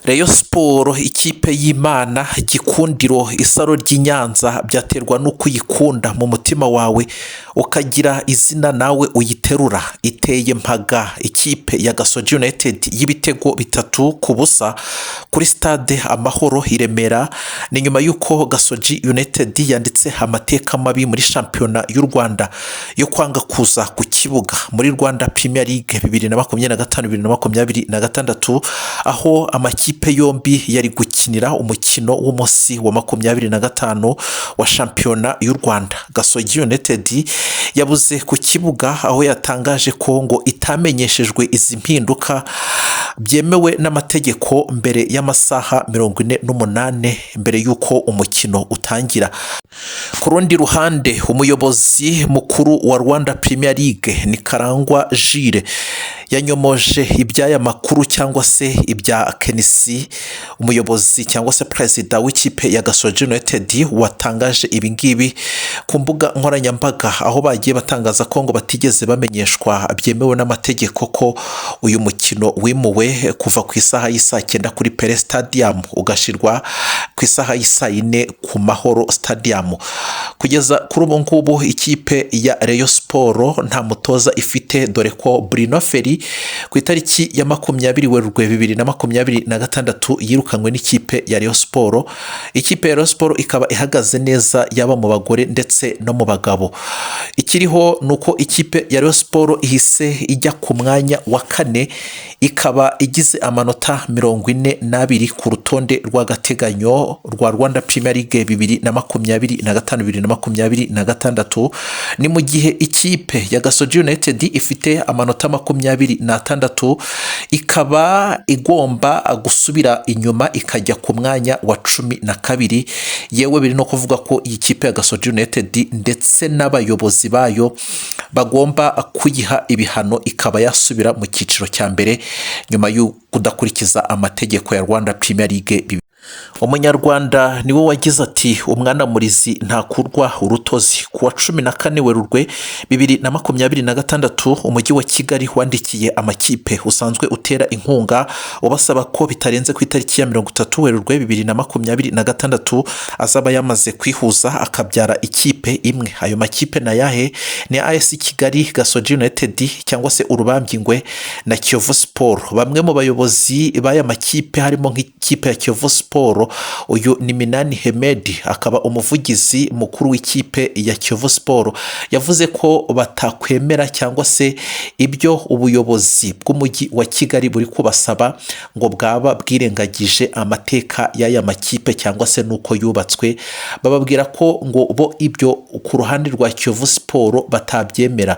Rayon Sport ikipe y'Imana gikundiro isaro ry'Inyanza byaterwa nuko uyikunda mu mutima wawe ukagira izina nawe uyiterura. Iteye MPAGA ikipe ya Gasogi United y'ibitego 3-0 kuri stade Amahoro i Remera. Ni nyuma yuko Gasogi United yanditse amateka mabi muri shampiyona y'u Rwanda yo kwanga kuza ku kibuga muri Rwanda Premier League 2025-2026 aho amakipe yombi yari gukinira umukino w'umunsi wa 25 wa shampiyona y'u Rwanda. Gasogi United yabuze ku kibuga aho yatangaje ko ngo itamenyeshejwe izi mpinduka byemewe n'amategeko mbere y'amasaha 48 mbere yuko umukino utangira. Ku rundi ruhande umuyobozi mukuru wa Rwanda Premier League ni Karangwa Jire yanyomoje ibyaya makuru cyangwa se ibya KNC, umuyobozi cyangwa se president w'ikipe ya Gasogi United watangaje ibingibi ku mbuga nkoranyambaga aho bagiye batangaza ko ngo batigeze bamenyeshwa byemewe n'amategeko ko uyu mukino wimuwe kuva ku isaha y'isa 9 kuri Pele Stadium ugashirwa ku isaha y'isa 4 ku Mahoro Stadium. Kugeza kuri ubu ngubu ikipe ya Rayon Sport nta mutoza ifite, dore ko Bruno Ferri ku itariki ya 20 Werurwe 2026 yirukanywe n'ikipe ya Rayon Sport. Ikipe ya Rayon Sport ikaba ihagaze neza yaba mu bagore ndetse no mu bagabo. Ikiriho nuko ikipe ya Rayon Sport ihise ijya ku mwanya wa 4 ikaba igize amanota 42 ku rutonde rw'agateganyo rwa Rwanda Premier League 2025-2026. ni mu gihe ikipe ya Gasogi United ifite amanota 26 ikaba igomba gusubira inyuma ikajya ku mwanya wa 12. Yewe biri no kuvuga ko iyi kipe ya Gasogi United ndetse n'abayobozi bayo bagomba kuyiha ibihano ikaba yasubira mu cyiciro cya mbere nyuma yo kudakurikiza amategeko ya Rwanda Premier League. Umunyarwanda niwe wagize ati umwana murizi ntakurwa urutozi. Kuwa 14 Werurwe 2026 umujyi wa Kigali wandikiye amakipe usanzwe utera inkunga ubasaba ko bitarenze ku itariki ya 30 Werurwe 2026 azaba yamaze kwihuza akabyara ikipe imwe. Ayo makipe na yahe ni AS Kigali, Gasogi United cyangwa se Urubambingwe na Kiyovu Sport. Bamwe mu bayobozi b'aya makipe harimo nk'ikipe ya Kiyovu Sport, uyu ni Minani Hemedi akaba umuvugizi mukuru w'ikipe ya Kiyovu Sport, yavuze ko batakwemera cyangwa se ibyo ubuyobozi bw'umujyi wa Kigali buri kubasaba ngo bwaba bwirengagije amateka y'aya makipe cyangwa se nuko yubatswe. Bababwira ko ngo bo ibyo ku ruhande rwa Kiyovu Sport batabyemera.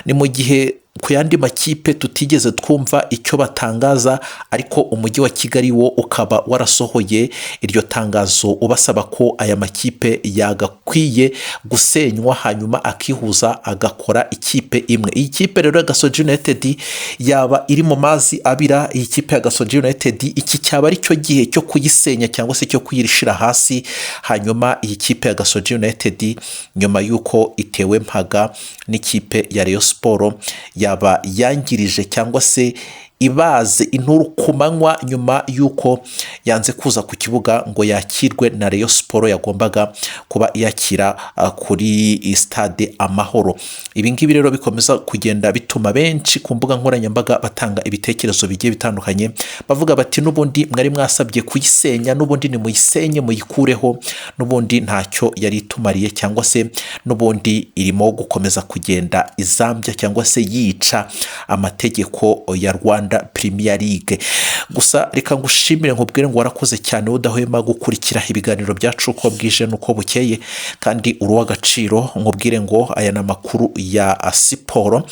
Ni mu gihe ku yandi makipe tutigeze twumva icyo batangaza, ariko umujyi wa Kigali wo ukaba warasohoye iryo tangazo ubasaba ko aya makipe yagakwiye gusenywa hanyuma akihuza agakora ikipe imwe. Iyi kipe rero ya Gasogi United yaba iri mu mazi abira. Iyi kipe ya Gasogi United iki cyaba ari cyo gihe cyo kuyisenya cyangwa se cyo kuyirishira hasi. Hanyuma iyi kipe ya Gasogi United nyuma yuko itewe MPAGA n'ikipe ya Rayon Sport yaba yangirije cyangwa se ibaze inturu kumanywa nyuma yuko yanze kuza ku kibuga ngo yakirwe na Rayon Sport yagombaga kuba yakira kuri stade Amahoro. Ibi ngibi rero bikomeza kugenda bituma benshi ku mbuga nkoranyambaga batanga ibitekerezo bigiye bitandukanye, bavuga bati n'ubundi mwari mwasabye kuyisenya, n'ubundi ni muyisenye muyikureho, n'ubundi ntacyo yari itumariye cyangwa se n'ubundi irimo gukomeza kugenda izambya cyangwa se yica amategeko ya Rwanda Premier League. Gusa reka ngushimire nkubwire ngo warakoze cyane udahwema gukurikira ibiganiro byacu uko bwije nuko bukeye, kandi uri w'agaciro. Nkubwire ngo aya na makuru ya siporo,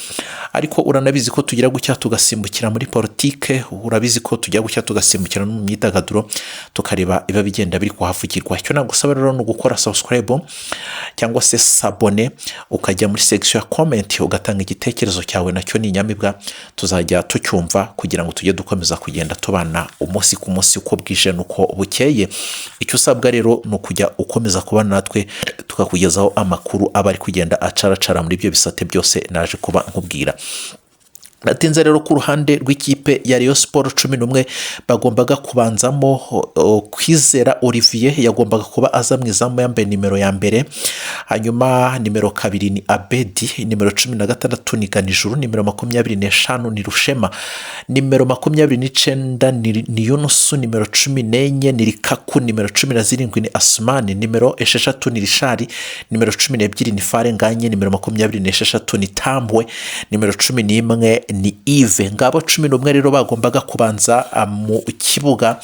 ariko uranabizi ko tugira gucya tugasimbukira muri politike, urabizi ko tujya gucya tugasimbukira no mu myidagaduro tukareba iba bigenda biri kuhavugirwa. Icyo nagusaba rero no gukora subscribe cyangwa se sabone, ukajya muri section ya comment ugatanga igitekerezo cyawe, nacyo ni inyamibwa tuzajya tucyumva kugira ngo tujye dukomeza kugenda tubana umunsi ku munsi uko bwije nuko bukeye. Icyo usabwa rero no kujya ukomeza kubana natwe tukakugezaho amakuru aba ari kugenda acaracara muri ibyo bisate byose naje kuba nkubwira. Natinze rero ku ruhande rw'ikipe ya Rayon Sport 11 bagombaga kubanzamo Kwizera Olivier yagombaga kuba aza mu izamu yambaye nimero ya mbere, hanyuma nimero 2 ni Abedi, nimero 16 ni Ganijuru, nimero 25 ni Rushema, nimero 29 ni Yunus, nimero 14 ni Rikaku, nimero 17 ni Asmani, nimero 6 ni Rishari, nimero 12 ni Farenganye, nimero 26 ni Tambwe, nimero 11 ni Ive. Ngabo 11 rero bagombaga kubanza mu kibuga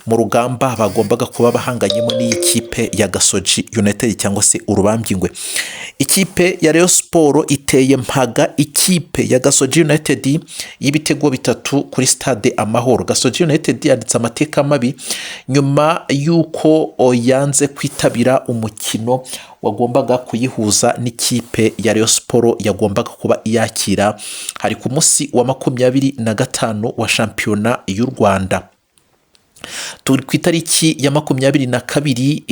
mu rugamba bagombaga kuba bahanganyemo n'ikipe ya Gasogi United cyangwa se urubambyingwe. Ikipe ya Rayon Sport iteye mpaga ikipe ya Gasogi United y'ibitego 3 kuri stade Amahoro. Gasogi United yanditse amateka mabi nyuma yuko yanze kwitabira umukino wagombaga kuyihuza n'ikipe ya Rayon Sport yagombaga kuba yakira hari ku munsi wa 25 wa shampiyona y'u Rwanda. Turi ku itariki ya 22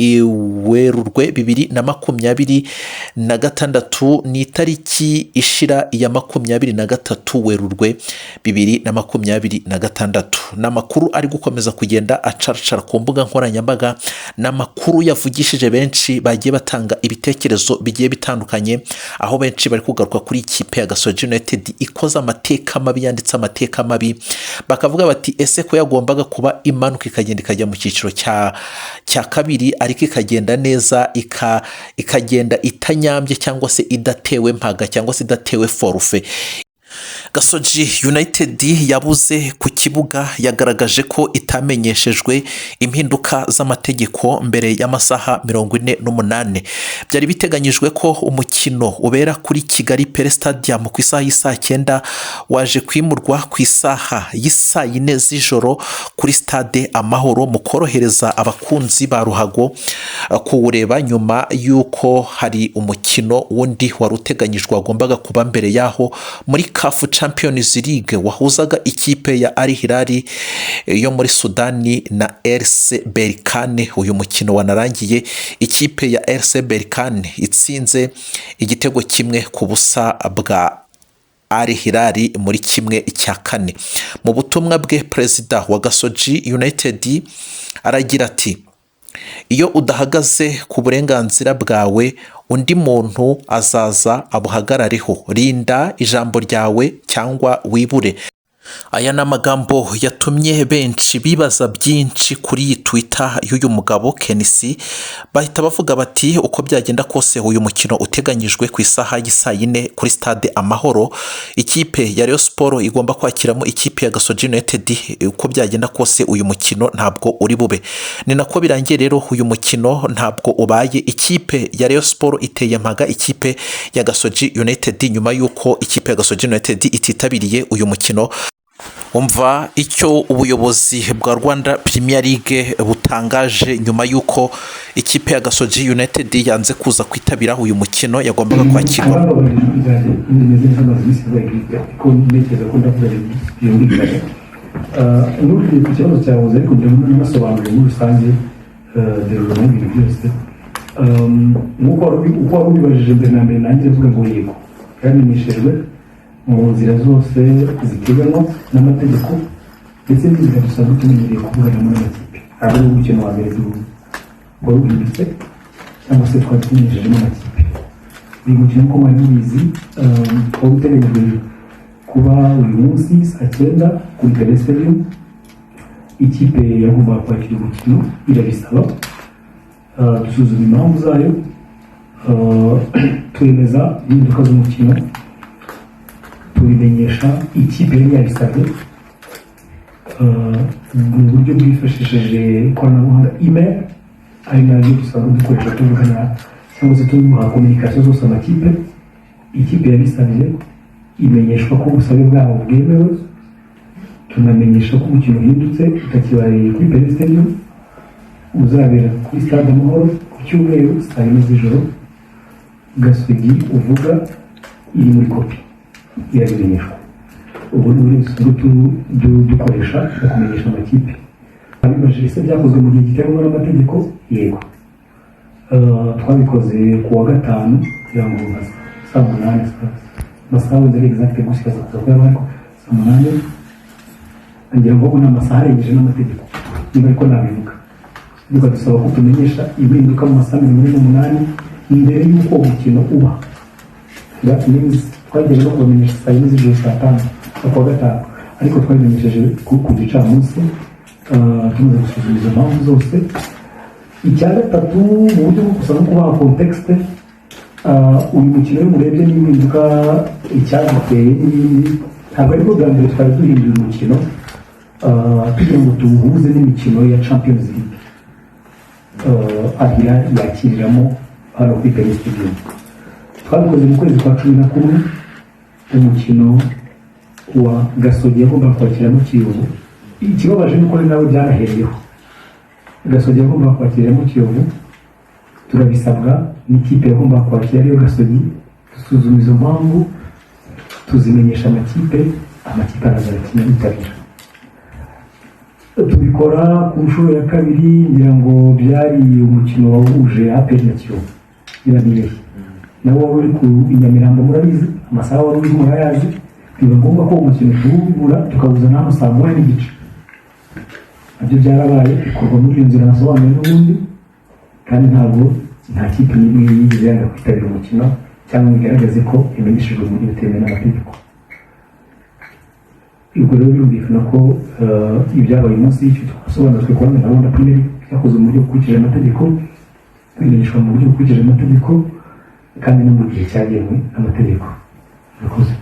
Werurwe 2026 ni itariki ishira ya 23 Werurwe 2026. N'amakuru ari gukomeza kugenda acaracara ku mbuga nkoranyambaga, n'amakuru yavugishije benshi bagiye batanga ibitekerezo bigiye bitandukanye, aho benshi bari kugaruka kuri ikipe ya Gasogi United ikoza amateka mabi, yanditse amateka mabi, bakavuga bati ese ko yagombaga kuba imanuka ikagenda ikajya mu cyiciro cya kabiri ariko ikagenda neza ikagenda itanyambye cyangwa se idatewe mpaga cyangwa se idatewe forfait. Gasogi United yabuze ku kibuga yagaragaje ko itamenyeshejwe impinduka z'amategeko mbere y'amasaha 48. Byari biteganyijwe ko umukino ubera kuri Kigali Pele Stadium ku isaha y'isa 9 waje kwimurwa ku isaha y'isa 4 z'ijoro kuri stade Amahoro mu korohereza abakunzi ba ruhago kuwureba, nyuma yuko hari umukino wundi wari uteganyijwe wagombaga kuba mbere yaho muri CAF Champions League wahuzaga ikipe ya Al Hilal yo muri Sudani na RC Berkane. Uyu mukino wanarangiye ikipe ya RC Berkane itsinze igitego kimwe ku busa bwa Al Hilal muri kimwe cya kane. Mu butumwa bwe Perezida wa Gasogi United aragira ati: iyo udahagaze ku burenganzira bwawe undi muntu azaza abuhagarareho, rinda ijambo ryawe cyangwa wibure. Aya ni amagambo yatumye benshi bibaza byinshi kuri Twitter y'uyu mugabo KNC, bahita bavuga bati uko byagenda kose uyu mukino uteganyijwe ku isaha y'isa 4 kuri stade Amahoro, ikipe ya Rayon Sport igomba kwakiramo ikipe ya Gasogi United. Uko byagenda kose uyu mukino ntabwo uri bube. Ni nako birangiye rero uyu mukino ntabwo ubaye. Ikipe ya Rayon Sport iteye mpaga ikipe ya Gasogi United nyuma yuko ikipe ya Gasogi United ititabiriye uyu mukino. Umva icyo ubuyobozi bwa Rwanda Premier League butangaje nyuma yuko ikipe ya Gasogi United yanze kuza kwitabira uyu mukino yagombaga kwakirwa. mu nzira zose ziteganywa n'amategeko ndetse n'inzira dusanzwe tumenyereye kuvugana n'amakipe. Hari umukino wa mbere wawuhindutse cyangwa se twari tumenyesheje n'amakipe. Uyu mukino uko mwari mubizi wari uteganyijwe kuba uyu munsi saa 9 kuri Pele Stadium. Ikipe yagombaga kwakira umukino irabisaba, dusuzuma impamvu zayo, twemeza impinduka z'umukino, tubimenyesha ikipe yari yabisabye mu buryo bwifashishije ikoranabuhanga email, ari nayo dusanzwe dukoresha tuvugana cyangwa se tubaha kominikasiyo zose amakipe. Ikipe yabisabye imenyeshwa ko ubusabe bwabo bwemewe, tunamenyesha ko umukino uhindutse utakibaye kuri Pele Stadium, uzabera kuri stade Amahoro ku cyumweru saa 4 z'ijoro. Gasogi uvuga iri muri kopi irabimenyeshwa. Ubu ni dukoresha kumenyesha amakipe. Abibajije ese byakozwe mu gihe giteganywa n'amategeko? Yego, twabikoze ku wa 5 kugira ngo saa 8 amasaha wenda ari exact gusa kaza kuvuga ariko saa munani ngira ngo ni amasaha arengeje n'amategeko niba ariko nabivuga niba dusaba ko tumenyesha impinduka mu masaha 48 imbere y'uko umukino uba twagiye no kubamenyesha saa yine z'ijoro saa 5 kuwa gatanu ariko twabimenyesheje ku gicamunsi tumaze gusuzuma izo mpamvu zose. Icya gatatu mu buryo bwo gusa no kubaha context uyu mukino murebye n'impinduka icyaguteye n'ibindi ntabwo ariko bwa mbere twari duhindura umukino kugira ngo tuwuhuze n'imikino ya Champions League agira yakiriramo hano kuri KNC. Twabikoze mu kwezi kwa 11 umukino wa Gasogi yagomba kwakiramo Kiyovu. Ikibabaje nuko ari nawe byarahereyeho. Gasogi yagomba kwakiramo Kiyovu, turabisabwa n'ikipe yagomba kwakira ariyo Gasogi, dusuzuma izo mpamvu tuzimenyesha amakipe araza yitabira. Tubikora ku nshuro ya kabiri ngira ngo byari umukino wahuje APR na Kiyovu birabireye nawo wari ku Nyamirambo murabizi amasaha wari uri murayazi biba ngombwa ko umukino tuwubura tukabuza n'aho saa 1:30 nabyo byarabaye bikorwa muri iyo nzira nasobanuye n'ubundi kandi ntabwo nta kipe n'imwe yigeze yanga kwitabira umukino cyangwa igaragaze ko imenyeshejwe muri bitemewe n'amategeko. Ubwo rero birumvikana ko ibyabaye umunsi y'icyo twasobanutswe ku bandi gahunda Premier yakoze mu buryo bukurikije amategeko bimenyeshwa mu buryo bukurikije amategeko kandi no mu gihe cyagenwe amategeko. Murakoze.